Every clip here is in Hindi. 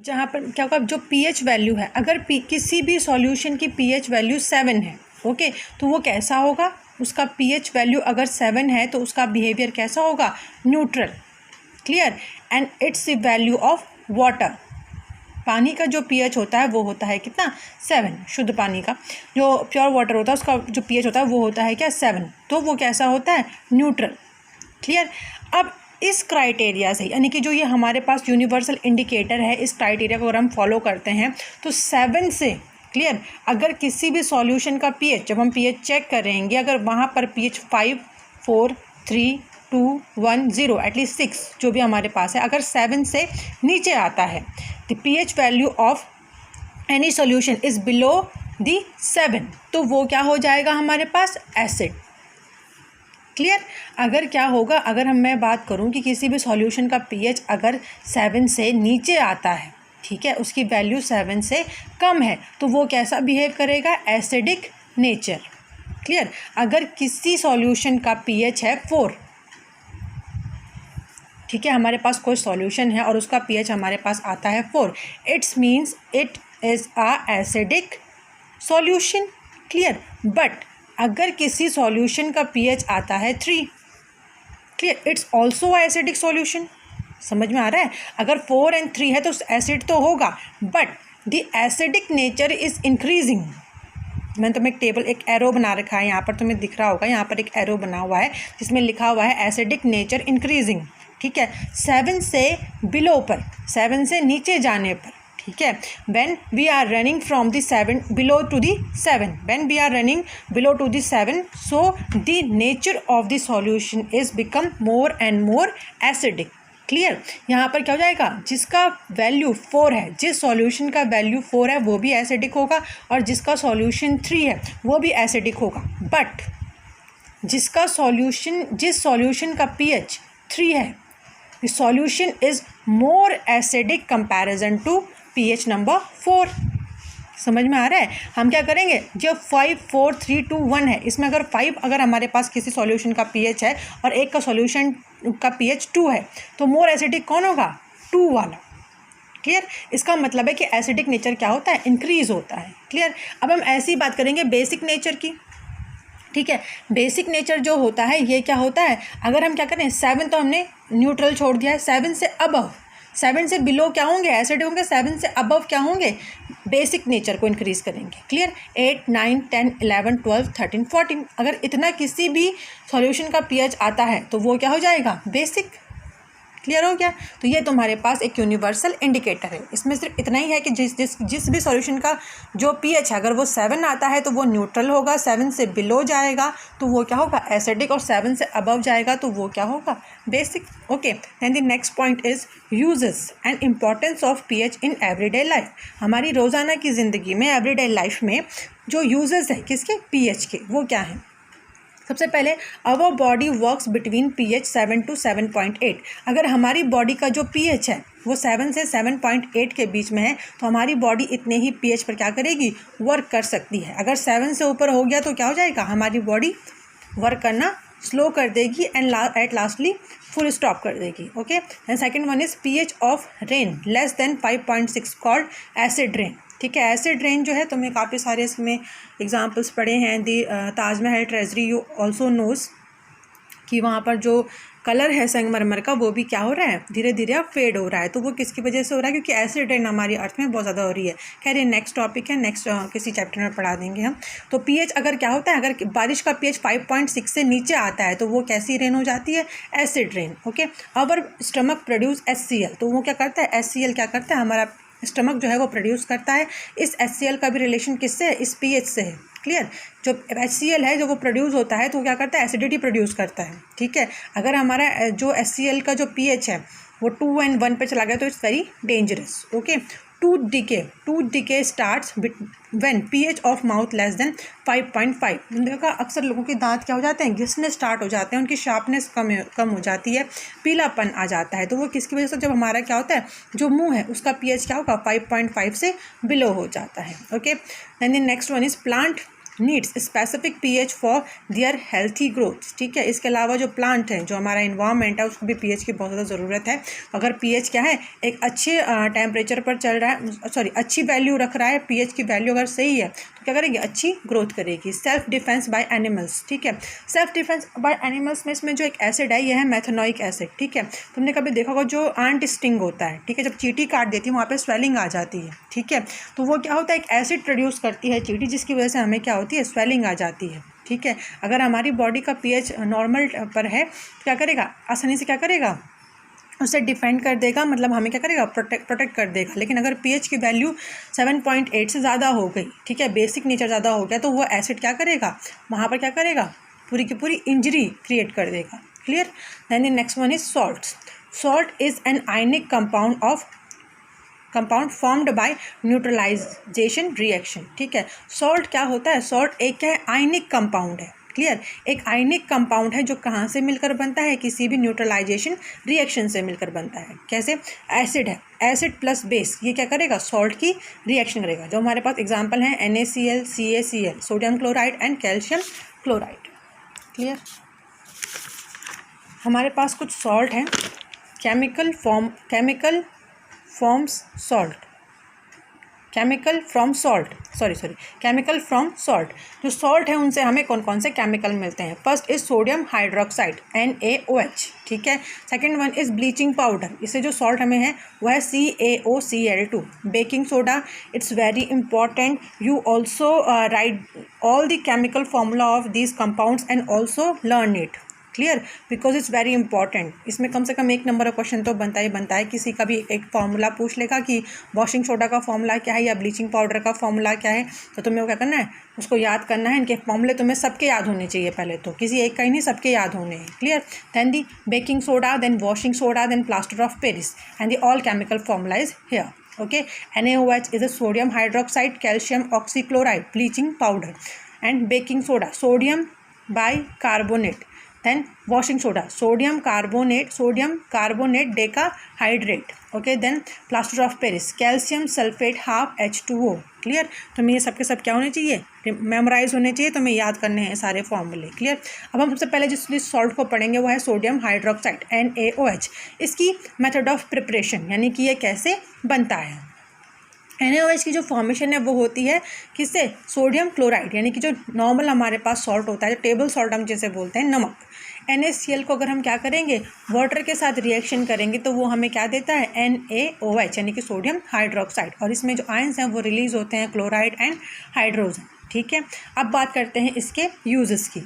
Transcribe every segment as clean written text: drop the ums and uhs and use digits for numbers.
जहाँ पर क्या होगा, जो pH वैल्यू है, अगर किसी भी सॉल्यूशन की pH वैल्यू 7 है, ओके, तो वो कैसा होगा, उसका pH वैल्यू अगर 7 है तो उसका बिहेवियर कैसा होगा, neutral, clear. And it's the value of water, पानी का जो pH होता है वो होता है कितना, 7। शुद्ध पानी का जो प्योर वाटर होता है उसका जो pH होता है वो होता है क्या, 7, तो वो कैसा होता है, न्यूट्रल, क्लियर। अब इस क्राइटेरिया से, यानी कि जो ये हमारे पास यूनिवर्सल इंडिकेटर है, इस क्राइटेरिया को अगर हम फॉलो करते हैं तो 7 से, क्लियर, अगर किसी भी सॉल्यूशन का pH, जब हम pH चेक करेंगे, अगर वहाँ पर pH 5, 4, 3, 2, 1, 0 एटलीस्ट 6 जो भी हमारे पास है, अगर 7 से नीचे आता है, the pH value of any solution is below the 7, तो वो क्या हो जाएगा हमारे पास, एसिड, क्लियर। अगर क्या होगा, अगर मैं बात करूं कि किसी भी सॉल्यूशन का pH अगर 7 से नीचे आता है, ठीक है, उसकी वैल्यू 7 से कम है, तो वो कैसा बिहेव करेगा, एसिडिक नेचर, क्लियर। अगर किसी सॉल्यूशन का pH है 4, ठीक है, हमारे पास कोई सॉल्यूशन है और उसका pH हमारे पास आता है 4, it's means it is a acidic solution, clear. But अगर किसी सॉल्यूशन का pH आता है 3, clear, it's also a acidic solution, समझ में आ रहा है। अगर 4 और 3 है तो एसिड तो होगा, but the acidic nature is increasing. मैंने तुम्हें एक टेबल, एक एरो बना रखा है, यहाँ पर तुम्हें दिख रहा होगा, यहाँ पर एक एरो बना हुआ है जिसमें लिखा हुआ है एसिडिक नेचर इंक्रीजिंग, ठीक है, 7 से बिलो पर, 7 से नीचे जाने पर, ठीक है। when we are running from the 7 below to the 7, when we are running below to the 7, so the nature of the solution is become more and more acidic, clear. यहाँ पर क्या हो जाएगा, जिसका वैल्यू 4 है, जिस सॉल्यूशन का वैल्यू 4 है वो भी एसिडिक होगा, और जिसका सॉल्यूशन 3 है वो भी एसिडिक होगा। बट जिस सॉल्यूशन का pH 3 है, the solution is more acidic comparison to pH number 4, समझ में आ रहा है। हम क्या करेंगे, जो 5, 4, 3, 2, 1 है, इसमें अगर 5 अगर हमारे पास किसी सॉल्यूशन का pH है और एक का सॉल्यूशन का pH 2 है, तो मोर एसिडिक कौन होगा, 2 वाला, क्लियर। इसका मतलब है कि एसिडिक नेचर क्या होता है, इंक्रीज होता है, क्लियर। अब हम ऐसी बात करेंगे बेसिक नेचर की, ठीक है। बेसिक नेचर जो होता है ये क्या होता है, अगर हम क्या करें, 7 तो हमने न्यूट्रल छोड़ दिया है, 7 से अबव, 7 से बिलो क्या होंगे, एसिड होंगे, 7 से अबव क्या होंगे, बेसिक नेचर को इंक्रीज करेंगे, क्लियर। 8, 9, 10, 11, 12, 13, 14, अगर इतना किसी भी सॉल्यूशन का pH आता है तो वो क्या हो जाएगा, बेसिक, क्लियर हो गया। तो ये तुम्हारे पास एक यूनिवर्सल इंडिकेटर है, इसमें सिर्फ इतना ही है कि जिस भी सॉल्यूशन का जो pH है, अगर वो 7 आता है तो वो न्यूट्रल होगा, 7 से बिलो जाएगा तो वो क्या होगा, एसिडिक, और 7 से अबव जाएगा तो वो क्या होगा, basic, okay. Then the next point is uses and importance of pH in everyday life. हमारी रोज़ाना की ज़िंदगी में, एवरीडे लाइफ में जो यूजेस है किसके, pH के, वो क्या हैं। सबसे पहले, our body works between pH 7 to 7.8। अगर हमारी बॉडी का जो pH है वो 7 से 7.8 के बीच में है तो हमारी बॉडी इतने ही pH पर क्या करेगी, वर्क कर सकती है। अगर 7 से ऊपर हो गया तो क्या हो जाएगा, हमारी बॉडी वर्क करना स्लो कर देगी and at lastly full stop कर देगी, okay. And second one is pH of rain less than 5.6 called acid rain, ठीक है। एसिड रेन जो है, तुम्हें काफ़ी सारे इसमें एग्जांपल्स पढ़े हैं। The Taj Mahal treasury you also knows कि वहाँ पर जो कलर है संगमरमर का वो भी क्या हो रहा है, धीरे धीरे अब फेड हो रहा है। तो वो किसकी वजह से हो रहा है, क्योंकि एसिड रेन हमारी अर्थ में बहुत ज़्यादा हो रही है। खैर ये नेक्स्ट टॉपिक है, नेक्स्ट किसी चैप्टर में पढ़ा देंगे हम। तो pH अगर क्या होता है, अगर बारिश का pH 5.6 से नीचे आता है तो वो कैसी रेन हो जाती है, एसिड रेन, ओके। अवर स्टमक प्रोड्यूस HCl, तो वो क्या करता है, HCl क्या करता है, हमारा स्टमक जो है वो प्रोड्यूस करता है। इस HCl का भी रिलेशन किससे है, इस pH से है, क्लियर। जो HCl है जो वो प्रोड्यूस होता है तो वो क्या करता है, एसिडिटी प्रोड्यूस करता है, ठीक है। अगर हमारा जो HCl का जो pH है वो 2 और 1 पे चला गया तो it's very dangerous, okay. Tooth decay starts when pH of mouth less than 5.5। देखा अक्सर लोगों के दांत क्या हो जाते हैं, घिसने स्टार्ट हो जाते हैं, उनकी शार्पनेस कम हो जाती है, पीलापन आ जाता है। तो वो किसकी वजह से, जब हमारा क्या होता है, जो मुंह है उसका pH क्या होगा, 5.5 से बिलो हो जाता है, okay. Then the next one is plant needs specific pH for their healthy growth, ठीक है। इसके अलावा जो प्लांट है, जो हमारा इन्वायरमेंट है, उसको भी पीएच की बहुत ज़्यादा ज़रूरत है। अगर पीएच क्या है, एक अच्छे टेम्परेचर पर चल रहा है, सॉरी अच्छी वैल्यू रख रहा है, पीएच की वैल्यू अगर सही है तो क्या करेगी, अच्छी ग्रोथ करेगी। सेल्फ डिफेंस बाय एनिमल्स, ठीक है। सेल्फ डिफेंस बाय एनिमल्स में इसमें जो एक एसिड है, यह है मेथनोइक एसिड, ठीक है। तुमने कभी देखा होगा जो आंट स्टिंग होता है, ठीक है, जब चींटी काट देती है वहाँ पे स्वेलिंग आ जाती है, ठीक है। तो वो क्या होता है, एक एसिड प्रोड्यूस करती है चींटी, जिसकी वजह से हमें क्या होती है, स्वेलिंग आ जाती है, ठीक है। अगर हमारी बॉडी का पीएच नॉर्मल पर है तो क्या करेगा, आसानी से क्या करेगा, उससे डिफेंड कर देगा, मतलब हमें क्या करेगा, प्रोटेक्ट कर देगा। लेकिन अगर पीएच की वैल्यू 7.8 से ज़्यादा हो गई, ठीक है, बेसिक नेचर ज़्यादा हो गया, तो वो एसिड क्या करेगा, वहाँ पर क्या करेगा, पूरी की पूरी इंजरी क्रिएट कर देगा। Clear. Then the next one is salt. Salt is an ionic compound formed by neutralisation reaction, ठीक है। सॉल्ट क्या होता है, सॉल्ट एक क्या है, आयनिक कंपाउंड है। क्लियर। एक आयनिक कंपाउंड है जो कहाँ से मिलकर बनता है, किसी भी न्यूट्रलाइजेशन रिएक्शन से मिलकर बनता है। कैसे, एसिड है, एसिड प्लस बेस, ये क्या करेगा, सॉल्ट की रिएक्शन करेगा। जो हमारे पास एग्जांपल हैं NaCl, CaCl, sodium chloride and calcium chloride. Clear. हमारे पास कुछ सॉल्ट हैं, केमिकल फ्रॉम सॉल्ट। जो सॉल्ट है उनसे हमें कौन कौन से केमिकल मिलते हैं। First is sodium hydroxide NaOH, ठीक है। Second one is bleaching powder, इससे जो सॉल्ट हमें है वह है CaOCl2। Baking soda, it's very important, you also right all the chemical formula of these compounds and also learn it. Clear, because it's very important. इसमें कम से कम एक नंबर का क्वेश्चन तो बनता ही बनता है। किसी का भी एक फार्मूला पूछ लेगा कि वॉशिंग सोडा का फार्मूला क्या है या ब्लीचिंग पाउडर का फार्मूला क्या है, तो तुम्हें वो क्या करना है, उसको याद करना है। इनके फॉर्मूले तुम्हें सबके याद होने चाहिए, पहले तो किसी एक का ही नहीं, सबके याद होने हैं। Clear. Then the baking soda, then washing soda, then plaster of Paris and the all chemical formula is here. Okay, NaOH is a sodium hydroxide, calcium oxychloride, bleaching powder, and baking soda, sodium bicarbonate. Then washing soda, sodium carbonate decahydrate. Okay, then plaster of Paris, calcium sulfate half H2O. Clear. तो मैं ये सबके सब क्या होने चाहिए, मेमोराइज होने चाहिए, तो मैं याद करने हैं सारे फॉर्मूले। क्लियर। अब हम सबसे पहले जिस सॉल्ट को पढ़ेंगे वो है सोडियम हाइड्रोक्साइड NaOH। इसकी मेथड ऑफ प्रिपरेशन, यानी कि ये कैसे बनता है। NaOH की जो फॉर्मेशन है वो होती है किससे, सोडियम क्लोराइड, यानी कि जो नॉर्मल हमारे पास सॉल्ट होता है, जो टेबल सॉल्ट हम जैसे बोलते हैं, नमक। NaCl को अगर हम क्या करेंगे, वाटर के साथ रिएक्शन करेंगे तो वो हमें क्या देता है, NaOH, यानी कि सोडियम हाइड्रोक्साइड। और इसमें जो आयंस हैं वो रिलीज होते हैं, क्लोराइड एंड हाइड्रोजन, ठीक है। अब बात करते हैं इसके यूजेस की।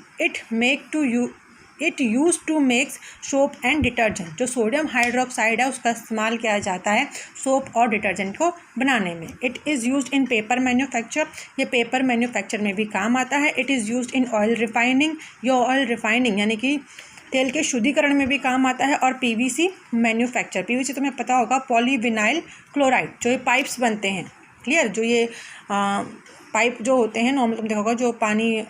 It use to makes soap and detergent. जो सोडियम हाइड्रोक्साइड है उसका इस्तेमाल किया जाता है सोप और डिटर्जेंट को बनाने में। It is use in paper manufacture, ये पेपर मैन्युफैक्चर में भी काम आता है। It is use in oil refining, ये ऑयल रिफाइनिंग यानी कि तेल के शुद्धिकरण में भी काम आता है। और PVC मैन्युफैक्चर, PVC तुम्हें पता होगा, पॉलीविनाइल क्लोराइड, जो ये पाइप्स बनते हैं। क्लियर। जो ये पाइप जो होते हैं नॉर्मल, तुम देखा होगा जो पानी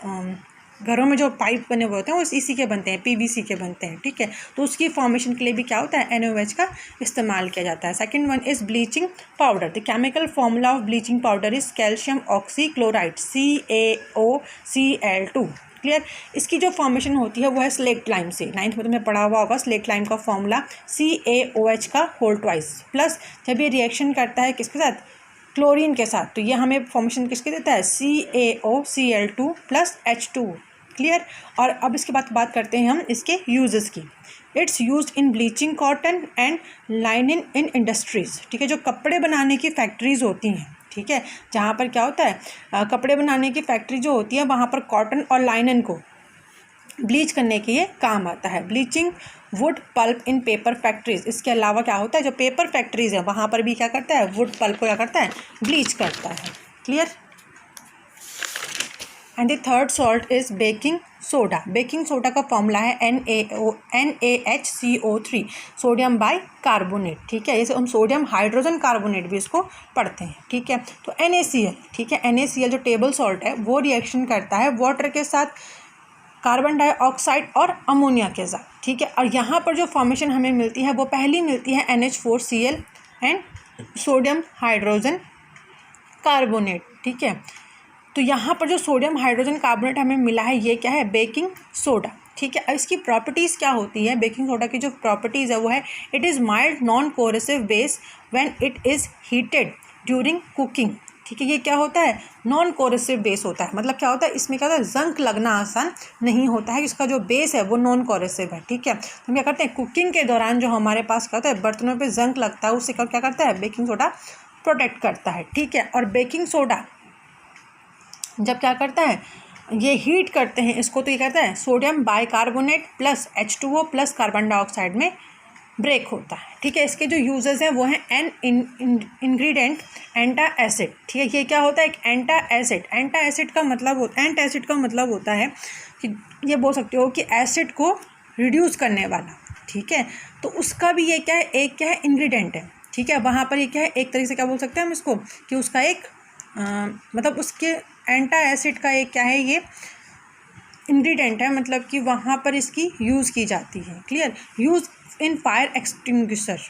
घरों में जो पाइप बने हुए होते हैं वो इसी के बनते हैं, PVC के बनते हैं, ठीक है। तो उसकी फॉर्मेशन के लिए भी क्या होता है, NaOH का इस्तेमाल किया जाता है। Second one is bleaching powder. The chemical formula of bleaching powder is calcium oxychloride CaOCl2। Clear. इसकी जो फॉर्मेशन होती है वो है स्लेट लाइम से। 9th में तुमने पढ़ा हुआ होगा स्लेट लाइम का फॉर्मूला CaOH का होल ट्वाइस, प्लस जब ये रिएक्शन करता है किसके साथ, क्लोरीन के साथ, तो ये हमें फॉर्मेशन किसके देता है, CaOCl2 प्लस H2। क्लियर। और अब इसके बाद बात करते हैं हम इसके यूजेस की। It's used in bleaching cotton and linen in industries, ठीक है। जो कपड़े बनाने की फैक्ट्रीज होती हैं, ठीक है, जहाँ पर क्या होता है, कपड़े बनाने की फैक्ट्री जो होती है वहाँ पर कॉटन और लाइनिन को ब्लीच करने के लिए काम आता है। ब्लीचिंग वुड पल्प इन पेपर फैक्ट्रीज, इसके अलावा क्या होता है, जो पेपर फैक्ट्रीज है वहाँ पर भी क्या करता है, वुड पल्प को क्या करता है, ब्लीच करता है। Clear. And the third salt is baking soda. Baking soda का फॉर्मूला है NaHCO3, सोडियम बाइकार्बोनेट, ठीक है। जैसे हम सोडियम हाइड्रोजन कार्बोनेट भी इसको पढ़ते हैं, ठीक है। तो NaCl, ठीक है, NaCl जो टेबल सॉल्ट है वो रिएक्शन करता है वाटर के साथ, कार्बन डाइऑक्साइड और अमोनिया के साथ, ठीक है। और यहाँ पर जो फॉर्मेशन हमें मिलती है वो पहली मिलती है NH4Cl and sodium hydrogen carbonate, ठीक है। तो यहाँ पर जो सोडियम हाइड्रोजन कार्बोनेट हमें मिला है ये क्या है, बेकिंग सोडा। ठीक है, अब इसकी प्रॉपर्टीज़ क्या होती है, बेकिंग सोडा की जो प्रॉपर्टीज़ है वो है it is mild non coercive base when it is heated during cooking. ठीक है, ये क्या होता है, नॉन कोरेसिव बेस होता है। मतलब क्या होता है, इसमें क्या होता है, जंक लगना आसान नहीं होता है, इसका जो बेस है वो नॉन कोरेसिव है। ठीक है, तो हम क्या करते हैं, कुकिंग के दौरान जो हमारे पास क्या होता है, बर्तनों पे जंक लगता है, उससे क्या करता है, बेकिंग सोडा प्रोटेक्ट करता है। ठीक है, और बेकिंग सोडा जब क्या करता है, ये हीट करते हैं इसको, तो ये कहता है sodium bicarbonate plus H2O plus carbon dioxide में ब्रेक होता है। ठीक है, इसके जो यूजेस हैं वो हैं एन इंग्रेडिएंट एंटा एसिड। ठीक है, ये क्या होता है, एक एंटा एसिड। एंटा एसिड का मतलब होता है कि ये बोल सकते हो कि एसिड को रिड्यूस करने वाला। ठीक है, तो उसका भी ये क्या है, एक क्या है, इंग्रेडिएंट है। ठीक है, वहाँ पर ये क्या है, एक तरीके से क्या बोल सकते हैं हम इसको कि उसका एक मतलब उसके एंटा एसिड का एक क्या है, ये इंग्रेडिएंट है, मतलब कि वहाँ पर इसकी यूज़ की जाती है। Clear, use in fire extinguisher.